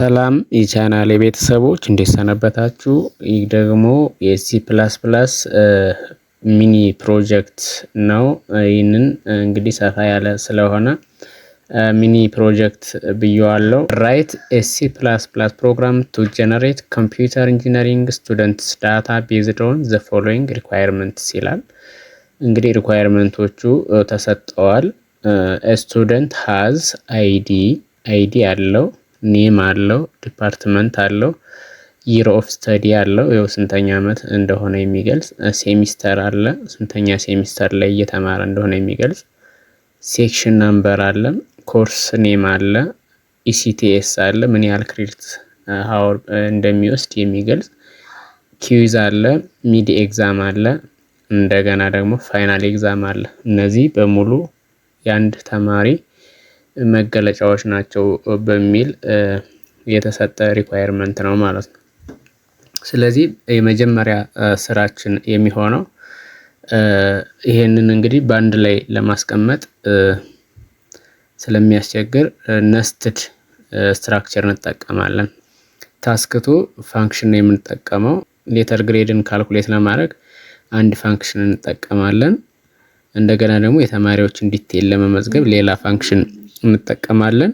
ሰላም የቻናሌ ቤተሰቦች እንዴት ሰነበታችሁ? ይህ ደግሞ የሲ ፕላስ ፕላስ ሚኒ ፕሮጀክት ነው። ይህንን እንግዲህ ሰፋ ያለ ስለሆነ ሚኒ ፕሮጀክት ብየዋለሁ። ራይት ኤሲ ፕላስ ፕላስ ፕሮግራም ቱ ጀነሬት ኮምፒውተር ኢንጂነሪንግ ስቱደንትስ ዳታ ቤዝድ ኦን ዘ ፎሎዊንግ ሪኳየርመንትስ ይላል። እንግዲህ ሪኳየርመንቶቹ ተሰጠዋል። ስቱደንት ሃዝ አይዲ አለው፣ ኔም አለው፣ ዲፓርትመንት አለው፣ ይር ኦፍ ስተዲ አለው፣ ይኸው ስንተኛ ዓመት እንደሆነ የሚገልጽ፣ ሴሚስተር አለ፣ ስንተኛ ሴሚስተር ላይ እየተማረ እንደሆነ የሚገልጽ፣ ሴክሽን ናምበር አለ፣ ኮርስ ኔም አለ፣ ኢሲቲኤስ አለ፣ ምን ያህል ክሬዲት ሀወር እንደሚወስድ የሚገልጽ፣ ኪዊዝ አለ፣ ሚድ ኤግዛም አለ፣ እንደገና ደግሞ ፋይናል ኤግዛም አለ። እነዚህ በሙሉ የአንድ ተማሪ መገለጫዎች ናቸው በሚል የተሰጠ ሪኳየርመንት ነው ማለት ነው። ስለዚህ የመጀመሪያ ስራችን የሚሆነው ይሄንን እንግዲህ በአንድ ላይ ለማስቀመጥ ስለሚያስቸግር ነስትድ ስትራክቸር እንጠቀማለን። ታስክቱ ፋንክሽን ነው የምንጠቀመው። ሌተር ግሬድን ካልኩሌት ለማድረግ አንድ ፋንክሽን እንጠቀማለን። እንደገና ደግሞ የተማሪዎችን ዲቴል ለመመዝገብ ሌላ ፋንክሽን እንጠቀማለን።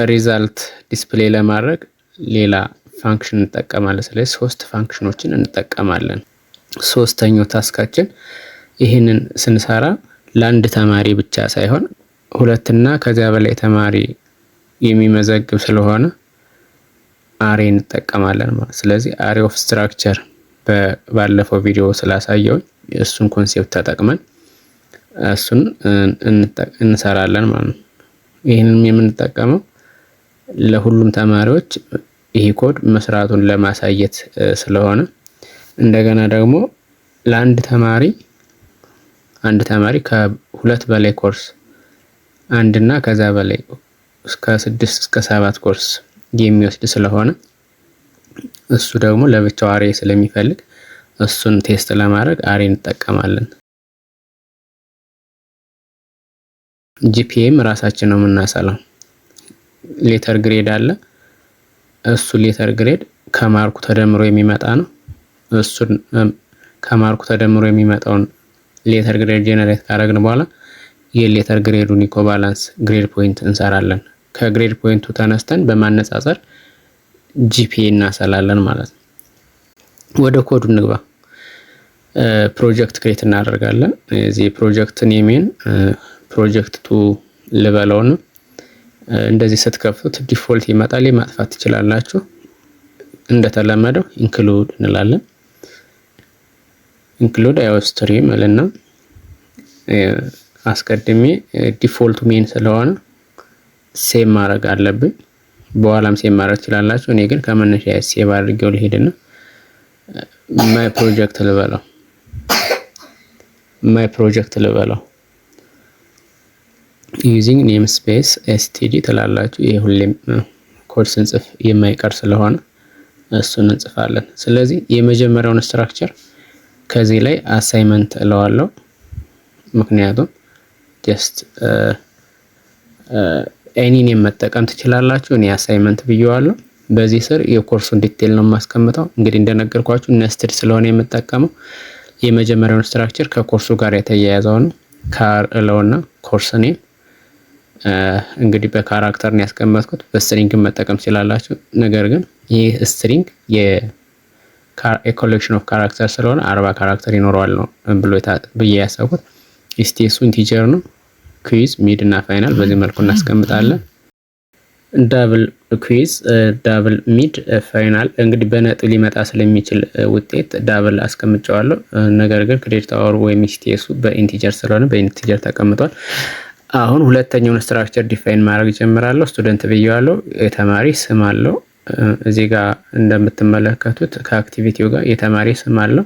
ሪዛልት ዲስፕሌይ ለማድረግ ሌላ ፋንክሽን እንጠቀማለን። ስለዚህ ሶስት ፋንክሽኖችን እንጠቀማለን። ሶስተኛው ታስካችን ይህንን ስንሰራ ለአንድ ተማሪ ብቻ ሳይሆን ሁለትና ከዚያ በላይ ተማሪ የሚመዘግብ ስለሆነ አሬ እንጠቀማለን ማለት። ስለዚህ አሬ ኦፍ ስትራክቸር ባለፈው ቪዲዮ ስላሳየውኝ እሱን ኮንሴፕት ተጠቅመን እሱን እንሰራለን ማለት ነው። ይህንን የምንጠቀመው ለሁሉም ተማሪዎች ይሄ ኮድ መስራቱን ለማሳየት ስለሆነ እንደገና ደግሞ ለአንድ ተማሪ ከሁለት በላይ ኮርስ አንድና ከዛ በላይ እስከ 6 እስከ 7 ኮርስ የሚወስድ ስለሆነ እሱ ደግሞ ለብቻው አሬ ስለሚፈልግ እሱን ቴስት ለማድረግ አሬ እንጠቀማለን። ጂፒኤም ራሳችን ነው የምናሰላው። ሌተር ግሬድ አለ። እሱ ሌተር ግሬድ ከማርኩ ተደምሮ የሚመጣ ነው። እሱን ከማርኩ ተደምሮ የሚመጣውን ሌተር ግሬድ ጄነሬት ካደረግን በኋላ የሌተር ግሬዱን ኢኮቫላንስ ግሬድ ፖይንት እንሰራለን። ከግሬድ ፖይንቱ ተነስተን በማነጻጸር ጂፒኤ እናሰላለን ማለት ነው። ወደ ኮዱ እንግባ። ፕሮጀክት ክሬት እናደርጋለን። እዚህ ፕሮጀክት ኔሜን ፕሮጀክት ቱ ልበለው ነው። እንደዚህ ስትከፍቱት ዲፎልት ይመጣል። ማጥፋት ትችላላችሁ። እንደተለመደው ኢንክሉድ እንላለን። ኢንክሉድ አይኦስትሪም እልና አስቀድሜ ዲፎልቱ ሜን ስለሆነ ሴቭ ማድረግ አለብኝ። በኋላም ሴቭ ማድረግ ትችላላችሁ። እኔ ግን ከመነሻ ሴቭ አድርጌው ልሄድና ማይ ፕሮጀክት ልበለው ዩዚንግ ኔም ስፔስ ኤስቲዲ ትላላችሁ። ይሄ ሁሌም ኮድ ስንጽፍ የማይቀር ስለሆነ እሱን እንጽፋለን። ስለዚህ የመጀመሪያውን ስትራክቸር ከዚህ ላይ አሳይመንት እለዋለሁ። ምክንያቱም ጀስት ኤኒ ኔም መጠቀም ትችላላችሁ። እኔ አሳይመንት ብየዋለሁ። በዚህ ስር የኮርሱን ዲቴል ነው የማስቀምጠው። እንግዲህ እንደነገርኳችሁ ነስትድ ስለሆነ የምጠቀመው የመጀመሪያውን ስትራክቸር ከኮርሱ ጋር የተያያዘውን ካር እለውና ኮርስ ኔም እንግዲህ በካራክተር ነው ያስቀመጥኩት። በስትሪንግ መጠቀም ትችላላችሁ። ነገር ግን ይህ ስትሪንግ የኮሌክሽን ኦፍ ካራክተር ስለሆነ 40 ካራክተር ይኖረዋል ነው ብዬ ያሰብኩት። ስቴሱ ኢንቲጀር ነው። ኩዊዝ፣ ሚድ እና ፋይናል በዚህ መልኩ እናስቀምጣለን። ዳብል ኩዊዝ፣ ዳብል ሚድ፣ ፋይናል እንግዲህ በነጥብ ሊመጣ ስለሚችል ውጤት ዳብል አስቀምጨዋለሁ። ነገር ግን ክሬዲት አወር ወይም ስቴሱ በኢንቲጀር ስለሆነ በኢንቲጀር ተቀምጧል። አሁን ሁለተኛውን ስትራክቸር ዲፋይን ማድረግ ጀምራለሁ። ስቱደንት ብየዋለሁ። የተማሪ ስም አለው። እዚህ ጋር እንደምትመለከቱት ከአክቲቪቲው ጋር የተማሪ ስም አለው፣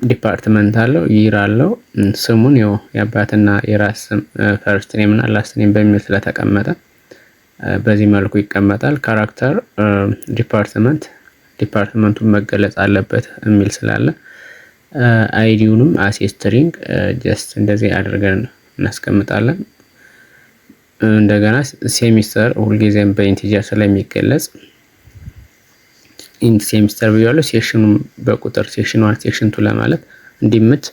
ዲፓርትመንት አለው፣ ይር አለው። ስሙን ያው የአባትና የራስ ስም ፈርስት ኔም እና ላስት ኔም በሚል ስለተቀመጠ በዚህ መልኩ ይቀመጣል። ካራክተር ዲፓርትመንቱን መገለጽ አለበት የሚል ስላለ አይዲውንም አሴ ስትሪንግ ጀስት እንደዚህ አድርገን እናስቀምጣለን። እንደገና ሴሚስተር ሁልጊዜም በኢንቲጀር ስለሚገለጽ ኢንት ሴሚስተር ብያለሁ። ሴክሽኑ በቁጥር ሴክሽን 1 ሴክሽን 2 ለማለት እንዲመች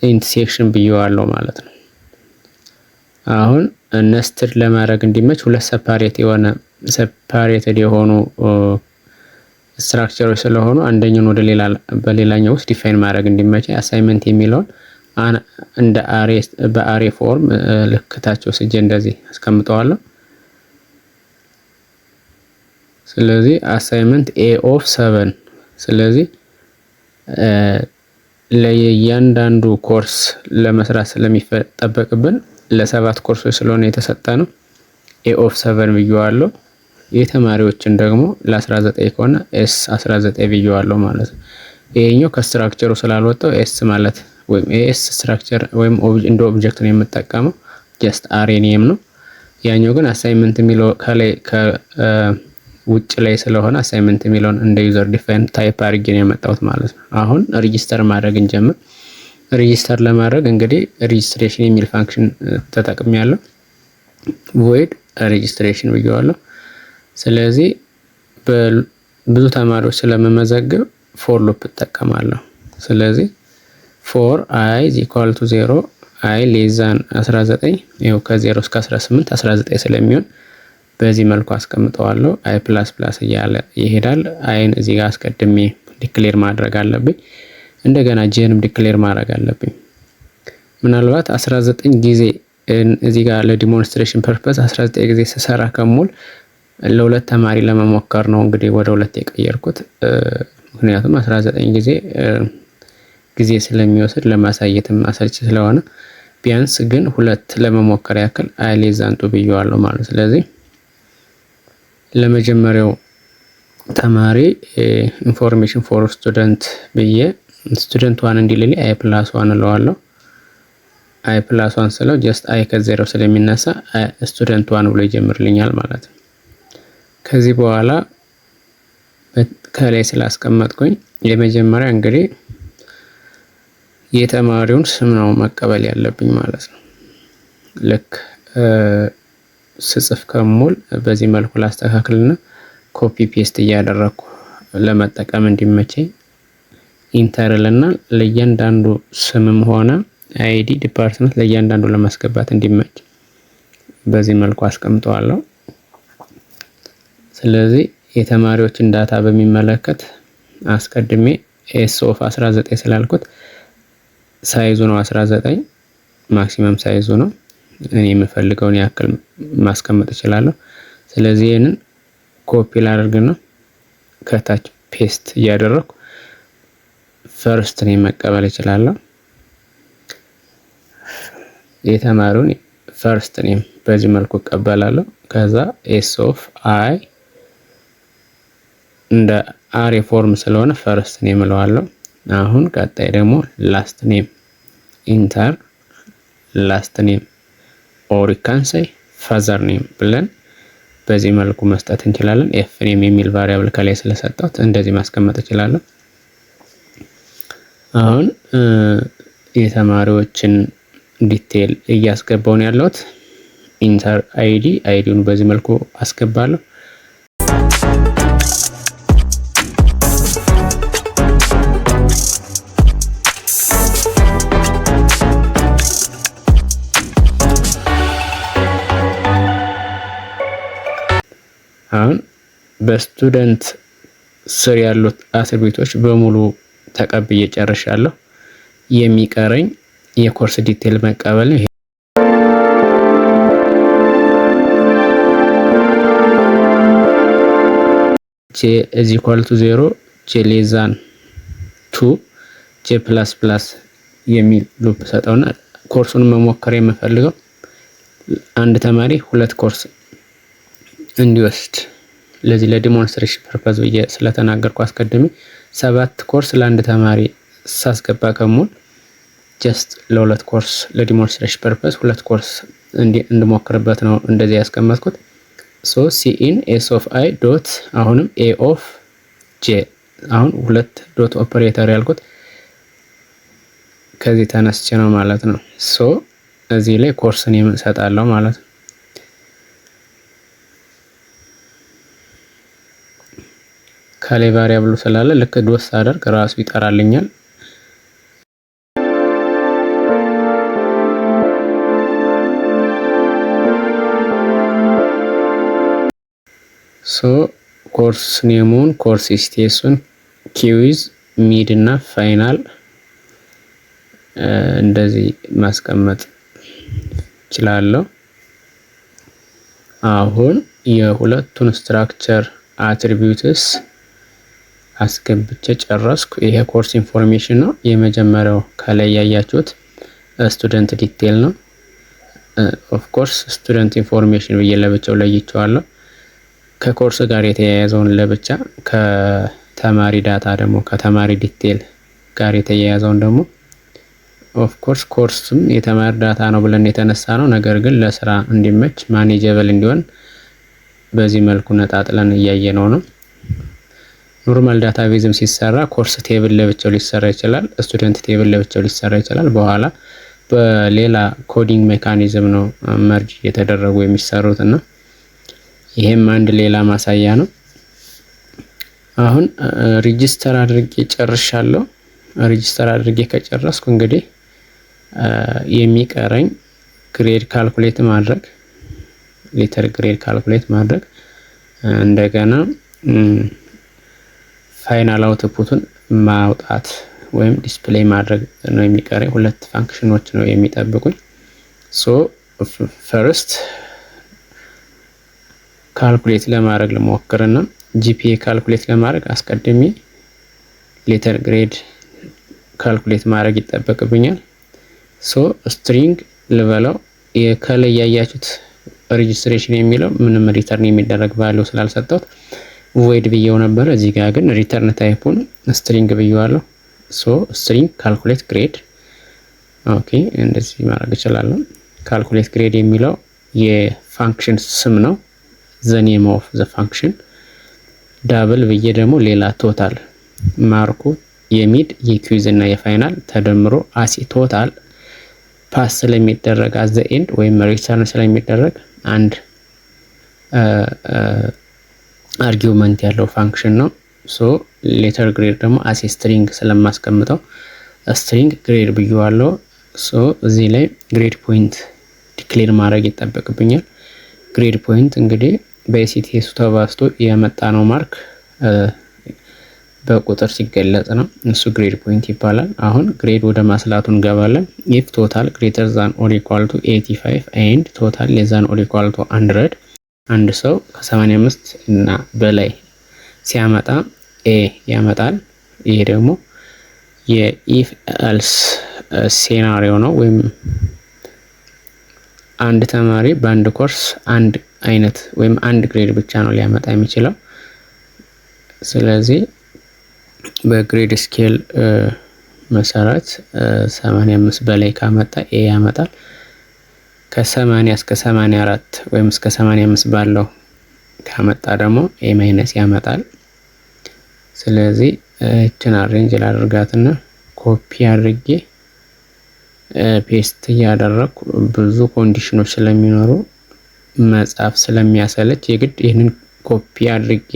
ኢንት ሴክሽን ብየዋለሁ ማለት ነው። አሁን ነስትድ ለማድረግ እንዲመች ሁለት ሰፓሬትድ የሆኑ ስትራክቸሮች ስለሆኑ አንደኛውን ወደ በሌላኛው ውስጥ ዲፋይን ማድረግ እንዲመች አሳይመንት የሚለውን እንደ በአሬ ፎርም ልክታቸው ስጄ እንደዚህ አስቀምጠዋለሁ። ስለዚህ አሳይመንት ኤ ኦፍ 7 ስለዚህ ለእያንዳንዱ ኮርስ ለመስራት ስለሚጠበቅብን ለ7 ኮርሶች ስለሆነ የተሰጠ ነው ኤ ኦፍ 7 ብየዋለሁ። የተማሪዎችን ደግሞ ለ19 ከሆነ ኤስ 19 ብየዋለሁ ማለት ነው። ይሄኛው ከስትራክቸሩ ስላልወጣው ኤስ ማለት ወይም ኤስ ስትራክቸር ወይም እንደ ኦብጀክት ነው የምጠቀመው ጀስት አሬ ኔም ነው። ያኛው ግን አሳይመንት የሚለው ከላይ ውጭ ላይ ስለሆነ አሳይመንት የሚለውን እንደ ዩዘር ዲፋይን ታይፕ አድርጌ ነው የመጣሁት ማለት ነው። አሁን ሬጂስተር ማድረግ እንጀምር። ሬጂስተር ለማድረግ እንግዲህ ሬጂስትሬሽን የሚል ፋንክሽን ተጠቅሜያለሁ። ቮይድ ሬጂስትሬሽን ብየዋለሁ። ስለዚህ ብዙ ተማሪዎች ስለመመዘግብ ፎር ሉፕ እጠቀማለሁ። ስለዚህ ፎር አይ ኢዝ ኢኳል ቱ 0 አይ ሌስ ዛን 19 ይኸው ከ0 እስከ 18 19 ስለሚሆን በዚህ መልኩ አስቀምጠዋለሁ። አይ ፕላስ ፕላስ እያለ ይሄዳል። አይን እዚህ ጋር አስቀድሜ ዲክሌር ማድረግ አለብኝ። እንደገና ጄንም ዲክሌር ማድረግ አለብኝ። ምናልባት 19 ጊዜ እዚህ ጋር ለዲሞንስትሬሽን ፐርፐስ 19 ጊዜ ስሰራ ከሙል ለሁለት ተማሪ ለመሞከር ነው እንግዲህ ወደ ሁለት የቀየርኩት። ምክንያቱም 19 ጊዜ ስለሚወስድ ለማሳየትም አሰልቺ ስለሆነ ቢያንስ ግን ሁለት ለመሞከር ያክል አይ ሌስ ዛን ቱ ብየዋለሁ ማለት። ስለዚህ ለመጀመሪያው ተማሪ ኢንፎርሜሽን ፎር ስቱደንት ብዬ ስቱደንት ዋን እንዲልልኝ አይ ፕላስ ዋን እለዋለሁ። አይ ፕላስ ዋን ስለው ጀስት አይ ከዜሮ ስለሚነሳ ስቱደንት ዋን ብሎ ይጀምርልኛል ማለት ነው። ከዚህ በኋላ ከላይ ስላስቀመጥኩኝ የመጀመሪያ እንግዲህ የተማሪውን ስም ነው መቀበል ያለብኝ ማለት ነው። ልክ ስጽፍ ከሙል በዚህ መልኩ ላስተካክልና ኮፒ ፔስት እያደረኩ ለመጠቀም እንዲመቸኝ ኢንተርልና ለእያንዳንዱ ስምም ሆነ አይዲ ዲፓርትመንት ለእያንዳንዱ ለማስገባት እንዲመች በዚህ መልኩ አስቀምጠዋለሁ። ስለዚህ የተማሪዎችን ዳታ በሚመለከት አስቀድሜ ኤስ ኦፍ 19 ስላልኩት ሳይዙ ነው 19 ማክሲመም ሳይዙ ነው። እኔ የምፈልገውን ያክል ማስቀመጥ እችላለሁ። ስለዚህ ይሄንን ኮፒ ላድርግና ከታች ፔስት እያደረኩ ፈርስት ኔም መቀበል እችላለሁ። የተማሪውን ፈርስት ኔም በዚህ መልኩ እቀበላለሁ። ከዛ ኤስ ኦፍ አይ እንደ አሬ ፎርም ስለሆነ ፈርስት ኔም እለዋለሁ። አሁን ቀጣይ ደግሞ ላስት ኔም ኢንተር ላስት ኔም ኦር ካንሳይ ፋዘር ኔም ብለን በዚህ መልኩ መስጠት እንችላለን። ኤፍ ኔም የሚል ቫሪያብል ከላይ ስለሰጠሁት እንደዚህ ማስቀመጥ እችላለሁ። አሁን የተማሪዎችን ዲቴል እያስገባው ነው ያለሁት። ኢንተር አይዲውን በዚህ መልኩ አስገባለሁ። አሁን በስቱደንት ስር ያሉት አትሪቢዩቶች በሙሉ ተቀብዬ ጨርሻለሁ። የሚቀረኝ የኮርስ ዲቴል መቀበል ነው። ጄ ኢዝ ኢኳል ቱ 0 ጄ ሌስ ዛን 2 ጄ ፕላስ ፕላስ የሚል ሉፕ ሰጠውና ኮርሱን መሞከር የምፈልገው አንድ ተማሪ ሁለት ኮርስ እንዲወስድ ለዚህ ለዲሞንስትሬሽን ፐርፐዝ ብዬ ስለተናገርኩ አስቀድሜ 7 ኮርስ ለአንድ ተማሪ ሳስገባ ከሙል ጀስት ለሁለት ኮርስ ለዲሞንስትሬሽን ፐርፐዝ ሁለት ኮርስ እንድሞክርበት ነው እንደዚህ ያስቀመጥኩት። ሶ ሲ ኢን ኤስ ኦፍ አይ ዶት አሁንም ኤ ኦፍ ጄ አሁን ሁለት ዶት ኦፐሬተር ያልኩት ከዚህ ተነስቼ ነው ማለት ነው። ሶ እዚህ ላይ ኮርስ ኔም እሰጣለሁ ማለት ነው። ከላይ ቫሪያብሉ ስላለ ልክ ዶስ አደርግ ራሱ ይጠራልኛል። ኮርስ ኔሙን፣ ኮርስ ስቴሱን፣ ኪዊዝ፣ ሚድ እና ፋይናል እንደዚህ ማስቀመጥ እችላለሁ። አሁን የሁለቱን ስትራክቸር አትሪቢዩትስ አስገብቼ ጨረስኩ። ይሄ ኮርስ ኢንፎርሜሽን ነው። የመጀመሪያው ከላይ ያያችሁት ስቱደንት ዲቴል ነው። ኦፍ ኮርስ ስቱደንት ኢንፎርሜሽን ብዬ ለብቻው ለይቼዋለሁ። ከኮርስ ጋር የተያያዘውን ለብቻ፣ ከተማሪ ዳታ ደግሞ ከተማሪ ዲቴል ጋር የተያያዘውን ደግሞ ኦፍ ኮርስ ኮርስም የተማሪ ዳታ ነው ብለን የተነሳ ነው። ነገር ግን ለስራ እንዲመች ማኔጀብል እንዲሆን በዚህ መልኩ ነጣጥለን እያየነው ነው። ኖርማል ዳታቤዝም ሲሰራ ኮርስ ቴብል ለብቻው ሊሰራ ይችላል፣ ስቱደንት ቴብል ለብቻው ሊሰራ ይችላል። በኋላ በሌላ ኮዲንግ ሜካኒዝም ነው መርጅ የተደረጉ የሚሰሩት እና ይሄም አንድ ሌላ ማሳያ ነው። አሁን ሬጂስተር አድርጌ ጨርሻለሁ። ሬጂስተር አድርጌ ከጨረስኩ እንግዲህ የሚቀረኝ ግሬድ ካልኩሌት ማድረግ፣ ሌተር ግሬድ ካልኩሌት ማድረግ፣ እንደገና ፋይናል አውትፑቱን ማውጣት ወይም ዲስፕሌይ ማድረግ ነው የሚቀረኝ። ሁለት ፋንክሽኖች ነው የሚጠብቁኝ። ፈርስት ካልኩሌት ለማድረግ ልሞክርና ጂፒኤ ካልኩሌት ለማድረግ አስቀድሜ ሌተር ግሬድ ካልኩሌት ማድረግ ይጠበቅብኛል። ስትሪንግ ልበለው። ከላይ ያያችሁት ሬጂስትሬሽን የሚለው ምንም ሪተርን የሚደረግ ቫልዩ ስላልሰጠሁት ቮይድ ብየው ነበር። እዚህ ጋር ግን ሪተርን ታይፑን ስትሪንግ ብየዋለሁ። ስትሪንግ ካልኩሌት ግሬድ። ኦኬ እንደዚህ ማድረግ እችላለሁ። ካልኩሌት ግሬድ የሚለው የፋንክሽን ስም ነው። the name of the function ዳብል ብዬ ደግሞ ሌላ ቶታል ማርኩ የሚድ የኩዊዝ እና የፋይናል ተደምሮ አሲ ቶታል ፓስ ስለሚደረግ at the end ወይም ሪተርን ስለሚደረግ አንድ አርጊውመንት ያለው ፋንክሽን ነው። ሌተር ግሬድ ደግሞ አሲ ስትሪንግ ስለማስቀምጠው ስትሪንግ ግሬድ ብየዋለሁ። እዚህ ላይ ግሬድ ፖይንት ዲክሌር ማድረግ ይጠበቅብኛል። ግሬድ ፖይንት እንግዲህ በኤሲቲኤሱ ተባዝቶ የመጣ ነው ማርክ በቁጥር ሲገለጽ ነው። እሱ ግሬድ ፖይንት ይባላል። አሁን ግሬድ ወደ ማስላቱ እንገባለን። if total greater than or equal to 85 and total less than or equal to 100 አንድ ሰው ከ85 እና በላይ ሲያመጣ ኤ ያመጣል። ይሄ ደግሞ የኢፍ ኤልስ ሴናሪዮ ነው። ወይም አንድ ተማሪ በአንድ ኮርስ አንድ አይነት ወይም አንድ ግሬድ ብቻ ነው ሊያመጣ የሚችለው። ስለዚህ በግሬድ ስኬል መሰረት 85 በላይ ካመጣ ኤ ያመጣል። ከ80 እስከ 84 ወይም እስከ 85 ባለው ካመጣ ደግሞ ኤ ማይነስ ያመጣል። ስለዚህ እችን አሬንጅ ላድርጋትና ኮፒ አድርጌ ፔስት እያደረኩ ብዙ ኮንዲሽኖች ስለሚኖሩ መጻፍ ስለሚያሰለች የግድ ይህንን ኮፒ አድርጌ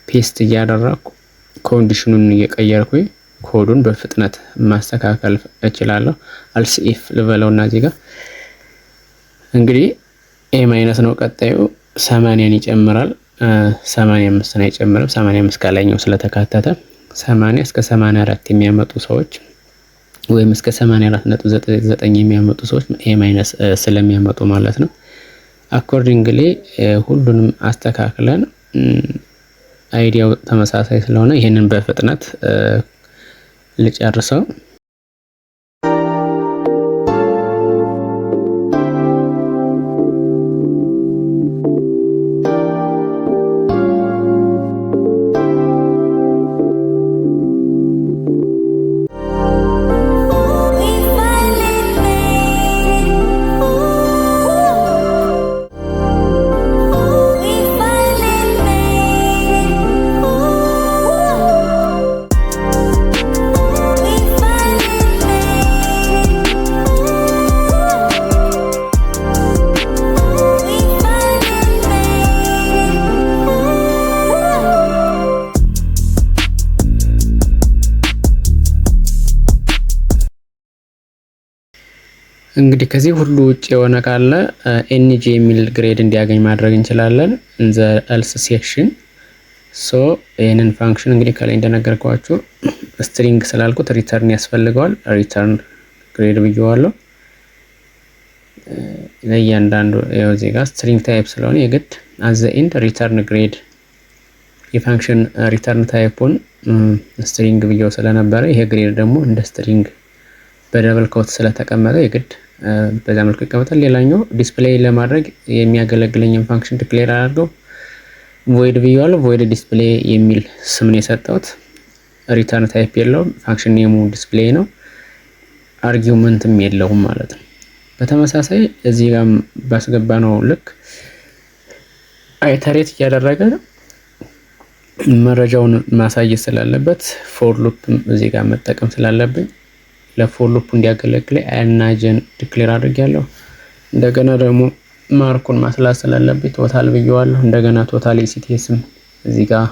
ፔስት እያደረኩ ኮንዲሽኑን እየቀየርኩኝ ኮዱን በፍጥነት ማስተካከል እችላለሁ። አልስ ኢፍ ልበለውና እዚህ ጋር እንግዲህ ኤ ማይነስ ነው። ቀጣዩ 80ን ይጨምራል። 85 ነው አይጨምርም። 85 ከላይኛው ስለተካተተ 80 እስከ 84 የሚያመጡ ሰዎች ወይም እስከ 84.99 የሚያመጡ ሰዎች ኤ ማይነስ ስለሚያመጡ ማለት ነው። አኮርዲንግሊ ሁሉንም አስተካክለን አይዲያው ተመሳሳይ ስለሆነ ይሄንን በፍጥነት ልጨርሰው። እንግዲህ ከዚህ ሁሉ ውጭ የሆነ ካለ ኤንጂ የሚል ግሬድ እንዲያገኝ ማድረግ እንችላለን እንዘ ኤልስ ሴክሽን። ሶ ይህንን ፋንክሽን እንግዲህ ከላይ እንደነገርኳችሁ ስትሪንግ ስላልኩት ሪተርን ያስፈልገዋል። ሪተርን ግሬድ ብየዋለሁ። ለእያንዳንዱ ያው እዚህ ጋር ስትሪንግ ታይፕ ስለሆነ የግድ አት ዘ ኤንድ ሪተርን ግሬድ የፋንክሽን ሪተርን ታይፑን ስትሪንግ ብየው ስለነበረ ይሄ ግሬድ ደግሞ እንደ ስትሪንግ በደብል ኮት ስለተቀመጠ የግድ በዛ መልኩ ይቀመጣል። ሌላኛው ዲስፕሌይ ለማድረግ የሚያገለግለኝን ፋንክሽን ዲክሌር አድርገው ቮይድ ብየዋለሁ። ቮይድ ዲስፕሌይ የሚል ስም ነው የሰጠሁት። ሪተርን ታይፕ የለውም። ፋንክሽን ኔሙ ዲስፕሌይ ነው። አርጊውመንትም የለውም ማለት ነው። በተመሳሳይ እዚህ ጋር ባስገባ ነው ልክ አይተሬት እያደረገ መረጃውን ማሳየት ስላለበት ፎር ሉፕ እዚህ ጋር መጠቀም ስላለብኝ ለፎር ሉፕ እንዲያገለግል አናጀን ዲክሌር አድርጌያለሁ። እንደገና ደግሞ ማርኩን ማስላት ስላለብኝ ቶታል ብየዋለሁ። እንደገና ቶታል ኤሲቲኤስም እዚህ ጋር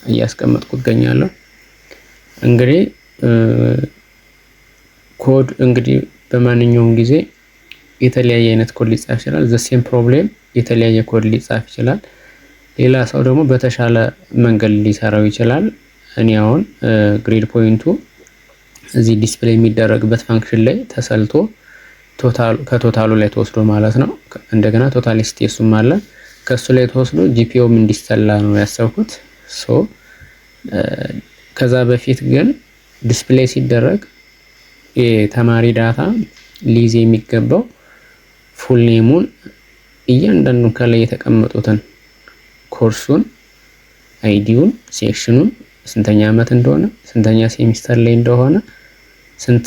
እያስቀመጥኩ እገኛለሁ። እንግዲህ ኮድ እንግዲህ በማንኛውም ጊዜ የተለያየ አይነት ኮድ ሊጻፍ ይችላል። ዘ ሴም ፕሮብሌም የተለያየ ኮድ ሊጻፍ ይችላል። ሌላ ሰው ደግሞ በተሻለ መንገድ ሊሰራው ይችላል። እኔ አሁን ግሬድ ፖይንቱ እዚህ ዲስፕሌይ የሚደረግበት ፋንክሽን ላይ ተሰልቶ ከቶታሉ ላይ ተወስዶ ማለት ነው። እንደገና ቶታል ኤሲቲኤሱም አለ ከሱ ላይ ተወስዶ ጂፒኦም እንዲሰላ ነው ያሰብኩት። ሶ ከዛ በፊት ግን ዲስፕሌይ ሲደረግ የተማሪ ዳታ ሊይዝ የሚገባው ፉል ኔሙን እያንዳንዱ ከላይ የተቀመጡትን ኮርሱን፣ አይዲውን፣ ሴክሽኑን፣ ስንተኛ ዓመት እንደሆነ፣ ስንተኛ ሴሚስተር ላይ እንደሆነ፣ ስንት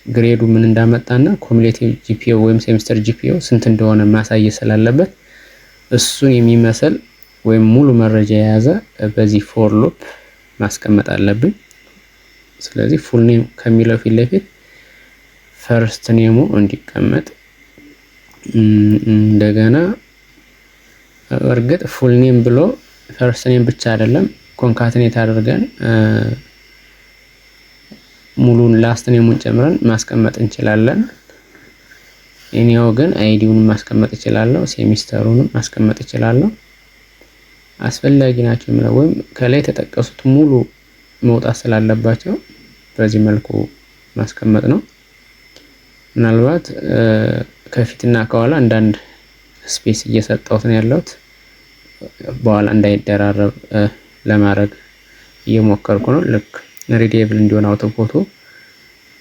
ግሬዱ ምን እንዳመጣና ኮሙሌቲቭ ጂፒኦ ወይም ሴሚስተር ጂፒኦ ስንት እንደሆነ ማሳየት ስላለበት እሱን የሚመስል ወይም ሙሉ መረጃ የያዘ በዚህ ፎር ሉፕ ማስቀመጥ አለብኝ። ስለዚህ ፉል ኔም ከሚለው ፊት ለፊት ፈርስት ኔሙ እንዲቀመጥ እንደገና እርግጥ ፉል ኔም ብሎ ፈርስት ኔም ብቻ አይደለም ኮንካትኔት አድርገን ሙሉን ላስት ኔሙን ጨምረን ማስቀመጥ እንችላለን። እኔው ግን አይዲውን ማስቀመጥ እችላለሁ፣ ሴሚስተሩንም ማስቀመጥ እችላለሁ። አስፈላጊ ናቸው ማለት ወይም ከላይ የተጠቀሱት ሙሉ መውጣት ስላለባቸው በዚህ መልኩ ማስቀመጥ ነው። ምናልባት ከፊትና ከኋላ አንዳንድ ስፔስ እየሰጠሁት ነው ያለሁት በኋላ እንዳይደራረብ ለማድረግ እየሞከርኩ ነው። ልክ ሪዴብል እንዲሆን አውቶፑቱ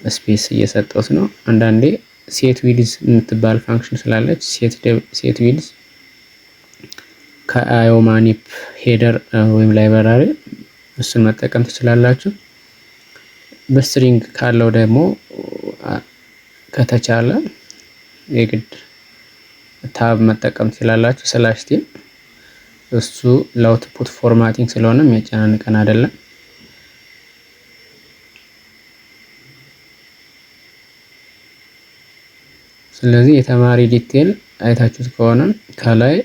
ስፔስ እየሰጠሁት ነው። አንዳንዴ ሴት ዊድዝ የምትባል ፋንክሽን ስላለች ሴት ዊድዝ ከአዮማኒፕ ሄደር ወይም ላይብራሪ እሱን መጠቀም ትችላላችሁ። በስትሪንግ ካለው ደግሞ ከተቻለ የግድ ታብ መጠቀም ትችላላችሁ ስላሽ ቲ እሱ ለአውትፑት ፎርማቲንግ ስለሆነ የሚያጨናንቀን አይደለም። ስለዚህ የተማሪ ዲቴል አይታችሁት ከሆነ ከላይ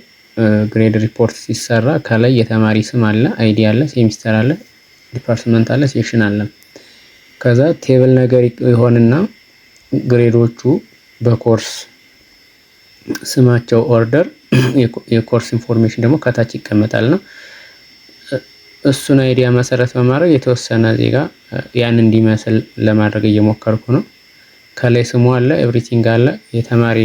ግሬድ ሪፖርት ሲሰራ ከላይ የተማሪ ስም አለ፣ አይዲ አለ፣ ሴሚስተር አለ፣ ዲፓርትመንት አለ፣ ሴክሽን አለ። ከዛ ቴብል ነገር ይሆንና ግሬዶቹ በኮርስ ስማቸው ኦርደር የኮርስ ኢንፎርሜሽን ደግሞ ከታች ይቀመጣልና እሱን አይዲያ መሰረት በማድረግ የተወሰነ ዜጋ ያን እንዲመስል ለማድረግ እየሞከርኩ ነው። ከላይ ስሙ አለ፣ ኤቭሪቲንግ አለ፣ የተማሪ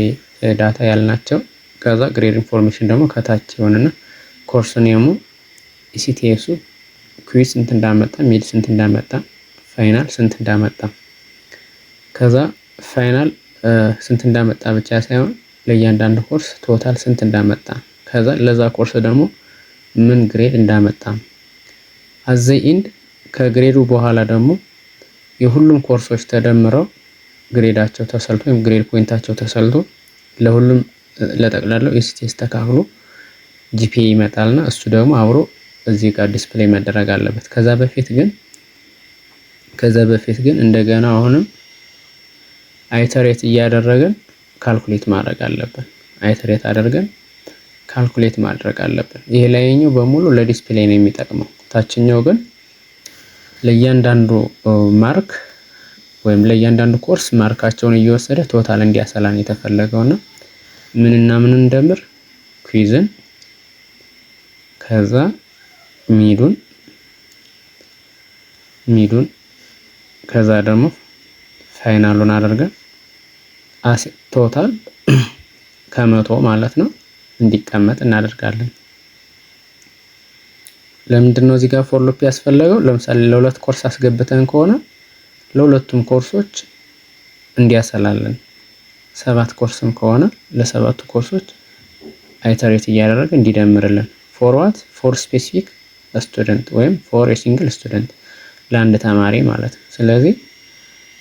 ዳታ ያልናቸው። ከዛ ግሬድ ኢንፎርሜሽን ደግሞ ከታች ይሆንና ኮርስ ኔሙ፣ ኢሲቲኤሱ፣ ኩዊዝ ስንት እንዳመጣ፣ ሚድ ስንት እንዳመጣ፣ ፋይናል ስንት እንዳመጣ። ከዛ ፋይናል ስንት እንዳመጣ ብቻ ሳይሆን ለእያንዳንዱ ኮርስ ቶታል ስንት እንዳመጣ፣ ከዛ ለዛ ኮርስ ደግሞ ምን ግሬድ እንዳመጣ አዘይ ኢንድ ከግሬዱ በኋላ ደግሞ የሁሉም ኮርሶች ተደምረው ግሬዳቸው ተሰልቶ ወይም ግሬድ ፖይንታቸው ተሰልቶ ለሁሉም ለጠቅላላው ኤሲቲኤስ ተካፍሎ ጂፒኤ ይመጣልና እሱ ደግሞ አብሮ እዚህ ጋር ዲስፕሌይ መደረግ አለበት። ከዛ በፊት ግን እንደገና አሁንም አይተሬት እያደረገን ካልኩሌት ማድረግ አለብን። አይተሬት አድርገን ካልኩሌት ማድረግ አለብን። ይሄ ላይኛው በሙሉ ለዲስፕሌይ ነው የሚጠቅመው። ታችኛው ግን ለእያንዳንዱ ማርክ ወይም ለእያንዳንዱ ኮርስ ማርካቸውን እየወሰደ ቶታል እንዲያሰላን የተፈለገውና ምንና ምን እንደምር ኩዊዝን ከዛ ሚዱን ከዛ ደግሞ ፋይናሉን አድርገን ቶታል ከመቶ ማለት ነው እንዲቀመጥ እናደርጋለን። ለምንድነው እዚህ ጋር ፎር ሉፕ ያስፈለገው? ለምሳሌ ለሁለት ኮርስ አስገብተን ከሆነ ለሁለቱም ኮርሶች እንዲያሰላልን፣ 7 ኮርስም ከሆነ ለሰባቱ ኮርሶች አይተሬት እያደረገ እንዲደምርልን። ፎር ዋት? ፎር ስፔሲፊክ ስቱደንት ወይም ፎር ሲንግል ስቱደንት ለአንድ ተማሪ ማለት ነው። ስለዚህ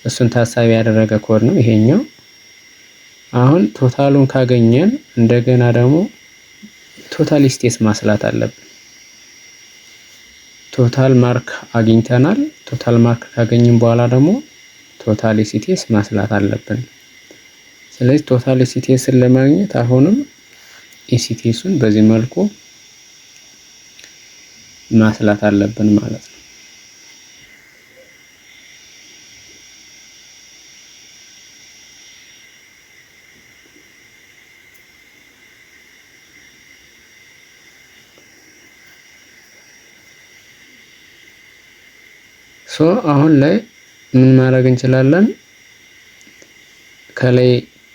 እሱን ታሳቢ ያደረገ ኮድ ነው ይሄኛው። አሁን ቶታሉን ካገኘን እንደገና ደግሞ ቶታል ስቴትስ ማስላት አለብን። ቶታል ማርክ አግኝተናል። ቶታል ማርክ ካገኘን በኋላ ደግሞ ቶታል ስቴትስ ማስላት አለብን። ስለዚህ ቶታል ስቴትስን ለማግኘት አሁንም ስቴትሱን በዚህ መልኩ ማስላት አለብን ማለት ነው። አሁን ላይ ምን ማድረግ እንችላለን? ከላይ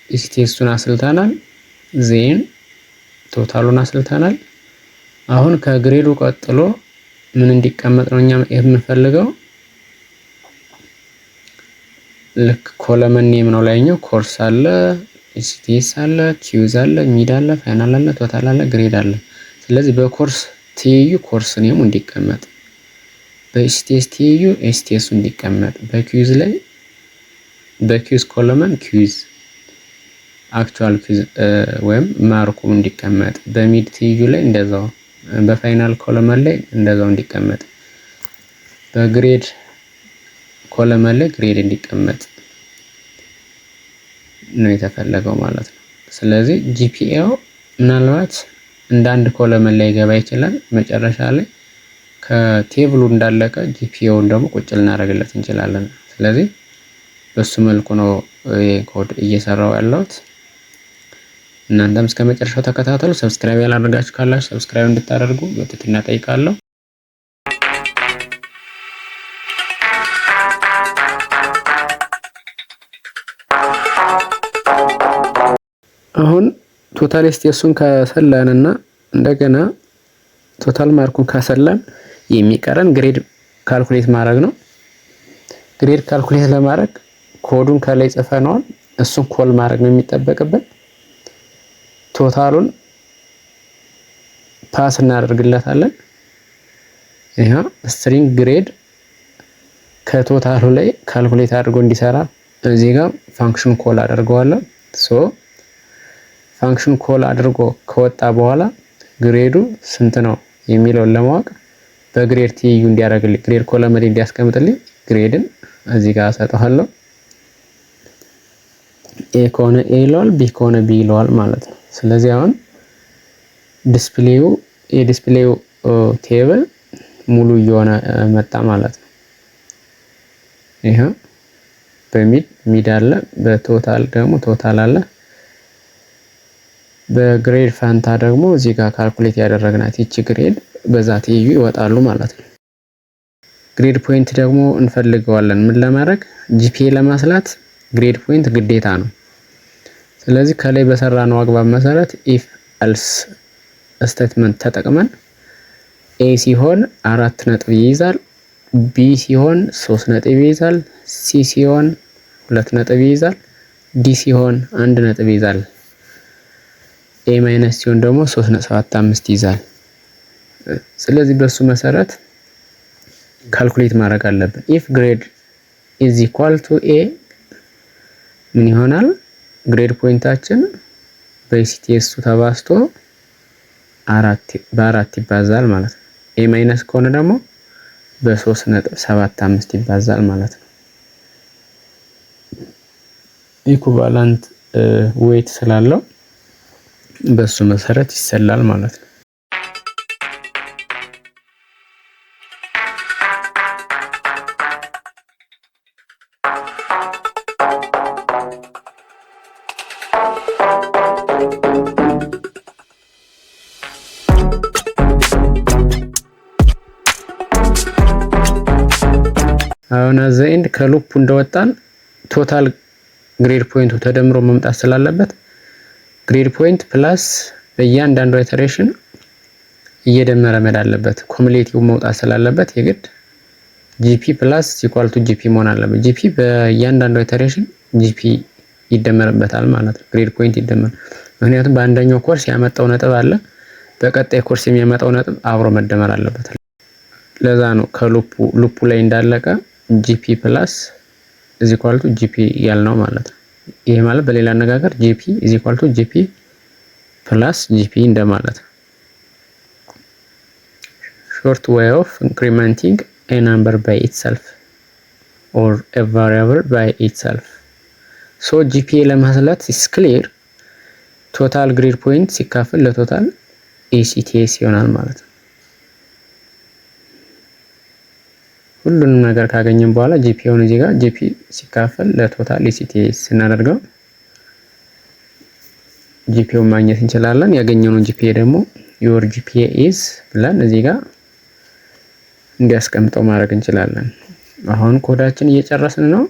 ስቴትሱን አስልተናል፣ ዜን ቶታሉን አስልተናል። አሁን ከግሬዱ ቀጥሎ ምን እንዲቀመጥ ነው እኛ የምንፈልገው? ልክ ኮለመን ኔም ነው ላይኛው ኮርስ አለ፣ ስቴትስ አለ፣ ኪውዝ አለ፣ ሚድ አለ፣ ፋይናል አለ፣ ቶታል አለ፣ ግሬድ አለ። ስለዚህ በኮርስ ትይዩ ኮርስ ኔሙ እንዲቀመጥ፣ በስቴትስ ትይዩ ስቴትሱ እንዲቀመጥ፣ በኪውዝ ላይ በኪውዝ ኮለመን ኪውዝ አክቹአል ኪውዝ ወይም ማርኩ እንዲቀመጥ፣ በሚድ ትይዩ ላይ እንደዛው፣ በፋይናል ኮለመን ላይ እንደዛው እንዲቀመጥ፣ በግሬድ ኮለመን ላይ ግሬድ እንዲቀመጥ ነው የተፈለገው ማለት ነው። ስለዚህ ጂፒኤው ምናልባት እንደ አንድ ኮለመን ላይ ገባ ይችላል። መጨረሻ ላይ ከቴብሉ እንዳለቀ ጂፒኤውን ደግሞ ቁጭ ልናደርግለት እንችላለን። ስለዚህ በሱ መልኩ ነው ይሄ ኮድ እየሰራው ያለሁት። እናንተም እስከ መጨረሻው ተከታተሉ። ሰብስክራይብ ያላደረጋችሁ ካላችሁ ሰብስክራይብ እንድታደርጉ በትህትና ጠይቃለሁ። አሁን ቶታል ስቴትሱን ከሰላንና እንደገና ቶታል ማርኩን ካሰላን የሚቀረን ግሬድ ካልኩሌት ማድረግ ነው። ግሬድ ካልኩሌት ለማድረግ ኮዱን ከላይ ጽፈነዋል። እሱን ኮል ማድረግ ነው የሚጠበቅብን። ቶታሉን ፓስ እናደርግለታለን። ይሄ ስትሪንግ ግሬድ ከቶታሉ ላይ ካልኩሌት አድርጎ እንዲሰራ እዚህ ጋር ፋንክሽን ኮል አደርገዋለሁ። ፋንክሽን ኮል አድርጎ ከወጣ በኋላ ግሬዱ ስንት ነው የሚለውን ለማወቅ በግሬድ ትይዩ እንዲያደርግልኝ ግሬድ ኮለመን እንዲያስቀምጥልኝ ግሬድን እዚህ ጋር አሰጠዋለሁ። ኤ ከሆነ ኤ ይለዋል፣ ቢ ከሆነ ቢ ይለዋል ማለት ነው። ስለዚህ አሁን የዲስፕሌዩ ቴብል ሙሉ እየሆነ መጣ ማለት ነው። ይሄ በሚድ አለ፣ በቶታል ደግሞ ቶታል አለ። በግሬድ ፋንታ ደግሞ እዚህ ጋር ካልኩሌት ያደረግናት ይቺ ግሬድ በዛ ትይዩ ይወጣሉ ማለት ነው። ግሬድ ፖይንት ደግሞ እንፈልገዋለን። ምን ለማድረግ? ጂፒኤ ለማስላት ግሬድ ፖይንት ግዴታ ነው። ስለዚህ ከላይ በሰራነው አግባብ መሰረት ኢፍ ኤልስ ስቴትመንት ተጠቅመን ኤ ሲሆን 4 ነጥብ ይይዛል፣ ቢ ሲሆን 3 ነጥብ ይይዛል፣ ሲ ሲሆን 2 ነጥብ ይይዛል፣ ዲ ሲሆን 1 ነጥብ ይይዛል፣ ኤ ማይነስ ሲሆን ደግሞ 3.75 ይይዛል። ስለዚህ በሱ መሰረት ካልኩሌት ማድረግ አለብን። ኢፍ ግሬድ ኢዝ ኢኳል ቱ ኤ ምን ይሆናል? ግሬድ ፖይንታችን በሲቲኤሱ ተባዝቶ በ4 ይባዛል ማለት ነው። ኤ ማይነስ ከሆነ ደግሞ በ3.75 ይባዛል ማለት ነው። ኢኩቫላንት ዌይት ስላለው በሱ መሰረት ይሰላል ማለት ነው። አሁን አዘ ኤንድ ከሉፑ እንደወጣን ቶታል ግሬድ ፖይንቱ ተደምሮ መምጣት ስላለበት ግሬድ ፖይንት ፕላስ በእያንዳንዱ ኢተሬሽን እየደመረ መሄድ አለበት። ኮሙሌቲቭ መውጣት ስላለበት የግድ ጂፒ ፕላስ ኢኳል ቱ ጂፒ መሆን አለበት። ጂፒ በእያንዳንዱ ኢተሬሽን ጂፒ ይደመርበታል ማለት ነው። ግሬድ ፖይንት ይደመር። ምክንያቱም በአንደኛው ኮርስ ያመጣው ነጥብ አለ፣ በቀጣይ ኮርስ የሚያመጣው ነጥብ አብሮ መደመር አለበት። ለዛ ነው ከሉፑ ላይ እንዳለቀ ጂፒ ፕላስ ኢዝ ኢኳል ቱ ጂፒ ያልነው ማለት ነው። ይሄ ማለት በሌላ አነጋገር ጂፒ ኢዝ ኢኳል ቱ ጂፒ ፕላስ ጂፒ እንደማለት ነው። short way of incrementing a number by itself or a variable by itself. so GPA ለማስላት is clear ቶታል ግሬድ ፖይንት ሲካፈል ለቶታል ACTS ይሆናል ማለት ነው። ሁሉንም ነገር ካገኘን በኋላ GPAውን እዚህ ጋር GP ሲካፈል ለቶታል ACTS ስናደርገው GPAውን ማግኘት እንችላለን። ያገኘነውን GPA ደግሞ your GPA is ብለን እዚህ ጋር እንዲያስቀምጠው ማድረግ እንችላለን። አሁን ኮዳችን እየጨረስን ነው።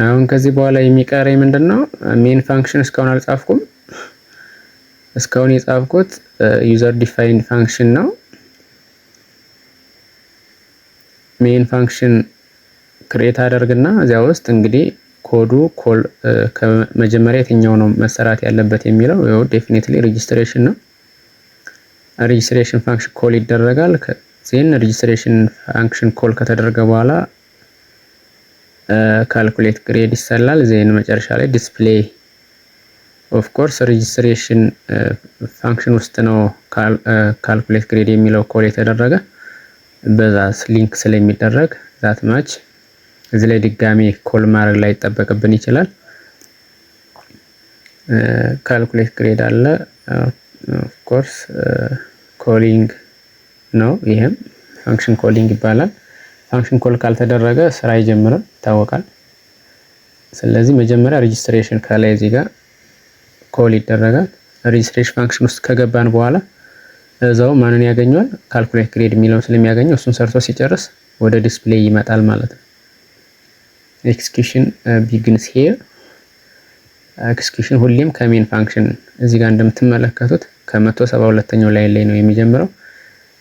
አሁን ከዚህ በኋላ የሚቀረኝ ምንድነው? ሜን ፋንክሽን እስካሁን አልጻፍኩም። እስካሁን የጻፍኩት ዩዘር ዲፋይንድ ፋንክሽን ነው። ሜን ፋንክሽን ክሬት አደርግና እዚያ ውስጥ እንግዲህ ኮዱ ኮል ከመጀመሪያ የትኛው ነው መሰራት ያለበት የሚለው ያው ዴፊኒትሊ ሬጂስትሬሽን ነው። ሬጂስትሬሽን ፋንክሽን ኮል ይደረጋል። ዜን ሬጂስትሬሽን ፋንክሽን ኮል ከተደረገ በኋላ ካልኩሌት ግሬድ ይሰላል። ዜን መጨረሻ ላይ ዲስፕሌይ ኦፍ ኮርስ ሬጂስትሬሽን ፋንክሽን ውስጥ ነው ካልኩሌት ግሬድ የሚለው ኮል የተደረገ በዛ ሊንክ ስለሚደረግ ዛት ማች እዚህ ላይ ድጋሚ ኮል ማድረግ ላይ ይጠበቅብን ይችላል። ካልኩሌት ግሬድ አለ ኦፍ ኮርስ ኮሊንግ ነው። ይሄም ፋንክሽን ኮሊንግ ይባላል። ፋንክሽን ኮል ካልተደረገ ስራ አይጀምርም ይታወቃል። ስለዚህ መጀመሪያ ሬጂስትሬሽን ከላይ እዚህ ጋር ኮል ይደረጋል። ሬጂስትሬሽን ፋንክሽን ውስጥ ከገባን በኋላ እዛው ማንን ያገኛል? ካልኩሌት ግሬድ የሚለውን ስለሚያገኘው እሱን ሰርቶ ሲጨርስ ወደ ዲስፕሌይ ይመጣል ማለት ነው። ኤክስኪዩሽን ቢግንስ ሂር። ኤክስኪዩሽን ሁሌም ከሜን ፋንክሽን እዚህ ጋር እንደምትመለከቱት ከ172ኛው ላይን ላይ ነው የሚጀምረው።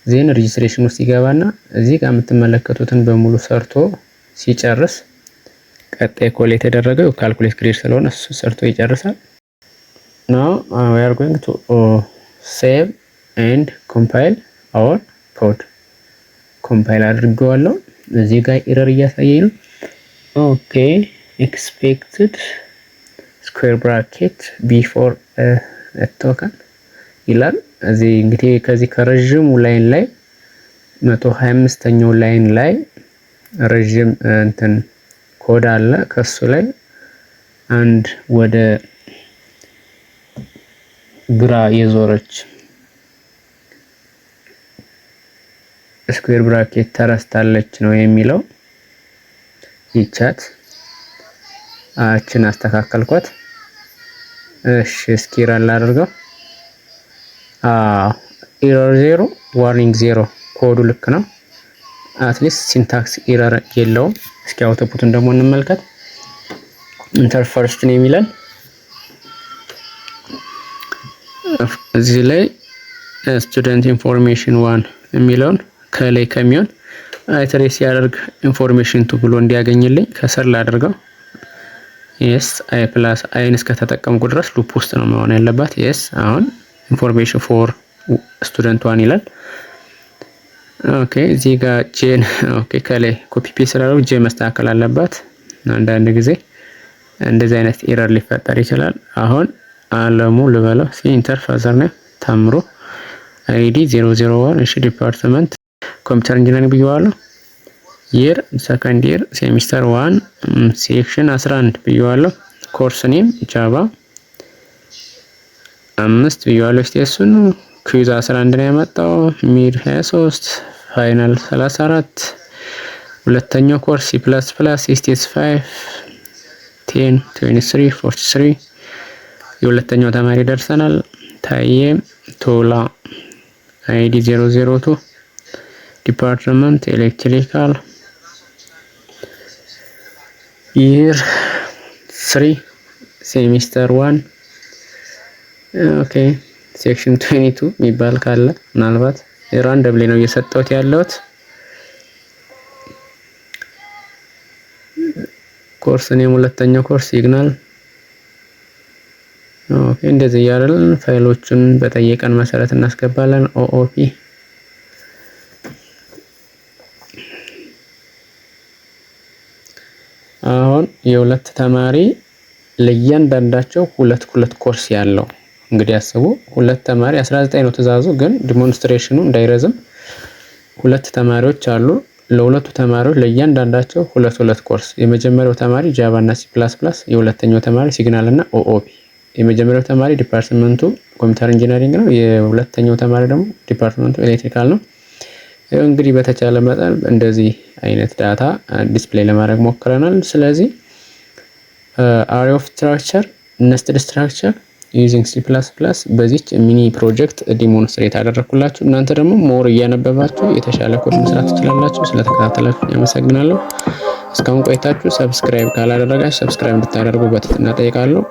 ዜን ሬጂስትሬሽን ውስጥ ይገባና እዚህ ጋር የምትመለከቱትን በሙሉ ሰርቶ ሲጨርስ ቀጣይ ኮል የተደረገው ካልኩሌት ግሬድ ስለሆነ እሱ ሰርቶ ይጨርሳል። now we are going to save and compile our code compile አድርገዋለሁ። እዚህ ጋር ኤረር እያሳየኝ ነው። ኦኬ expected square bracket before a token ይላል። እዚህ እንግዲህ ከዚህ ከረጅሙ ላይን ላይ 125ኛው ላይን ላይ ረጅም እንትን ኮድ አለ። ከሱ ላይ አንድ ወደ ግራ የዞረች ስኩዌር ብራኬት ተረስታለች ነው የሚለው። ይቻት አችን አስተካከልኳት። እሺ እስኪ ራል አድርገው። ኤረር 0 ዋርኒንግ 0 ኮዱ ልክ ነው። አትሊስት ሲንታክስ ኤረር የለውም። እስኪ አውትፑቱን ደግሞ እንመልከት። ኢንተር ፈርስት ነው የሚለን። እዚህ ላይ ስቱደንት ኢንፎርሜሽን 1 የሚለውን ከላይ ከሚሆን አይተሬስ ያደርግ ኢንፎርሜሽን ቱ ብሎ እንዲያገኝልኝ ከስር ላድርገው። yes i plus አይን እስከተጠቀምኩ ድረስ ሉፕ ውስጥ ነው መሆን ያለባት። yes አሁን ኢንፎርሜሽን ፎር ስቱደንት 1 ይላል። ኦኬ እዚህ ጋር ጄን ኦኬ ከላይ ኮፒ ፔስት አድርገው ጄ መስተካከል አለባት። አንዳንድ ጊዜ እንደዚህ አይነት ኤረር ሊፈጠር ይችላል። አሁን አለሙ ልበለው ኢንተር ፋዘር ነው ታምሮ አይዲ 001 እሺ ዲፓርትመንት ኮምፒውተር ኢንጂነሪንግ ብየዋለሁ። year second year semester 1 section 11 ብየዋለሁ። ኮርስ ኔም ጃቫ 5 ብየዋለሁ። ስቴሱን ኩዊዝ 11 ነው ያመጣው። ሚድ 23 ፋይናል 34 ሁለተኛው ኮርስ C++ ስቴትስ 5 10 23 43 የሁለተኛው ተማሪ ደርሰናል። ታዬ ቶላ አይዲ 002 ዲፓርትመንት ኤሌክትሪካል ይር 3 ሴሚስተር 1 ኦኬ ሴክሽን 22 የሚባል ካለ ምናልባት ራንደምሊ ነው እየሰጠሁት ያለሁት። ኮርስ ኔም ሁለተኛው ኮርስ ሲግናል ኦኬ። እንደዚህ ያደረልን ፋይሎቹን በጠየቀን መሰረት እናስገባለን። ኦኦፒ አሁን የሁለት ተማሪ ለእያንዳንዳቸው ሁለት ኮርስ ያለው እንግዲህ አስቡ። ሁለት ተማሪ 19 ነው ትዕዛዙ፣ ግን ዲሞንስትሬሽኑ እንዳይረዝም ሁለት ተማሪዎች አሉ። ለሁለቱ ተማሪዎች ለእያንዳንዳቸው ሁለት ኮርስ። የመጀመሪያው ተማሪ ጃቫ እና ሲ++፣ የሁለተኛው ተማሪ ሲግናል እና ኦኦፒ። የመጀመሪያው ተማሪ ዲፓርትመንቱ ኮምፒውተር ኢንጂነሪንግ ነው። የሁለተኛው ተማሪ ደግሞ ዲፓርትመንቱ ኤሌክትሪካል ነው። እንግዲህ በተቻለ መጠን እንደዚህ አይነት ዳታ ዲስፕሌይ ለማድረግ ሞክረናል። ስለዚህ አሬ ኦፍ ስትራክቸር ነስትድ ስትራክቸር ዩዚንግ ሲ++ በዚች ሚኒ ፕሮጀክት ዲሞንስትሬት አደረኩላችሁ። እናንተ ደግሞ ሞር እያነበባችሁ የተሻለ ኮድ መስራት ትችላላችሁ። ስለተከታተላችሁ አመሰግናለሁ። እስካሁን ቆይታችሁ ሰብስክራይብ ካላደረጋችሁ ሰብስክራይብ እንድታደርጉ በትህትና እጠይቃለሁ።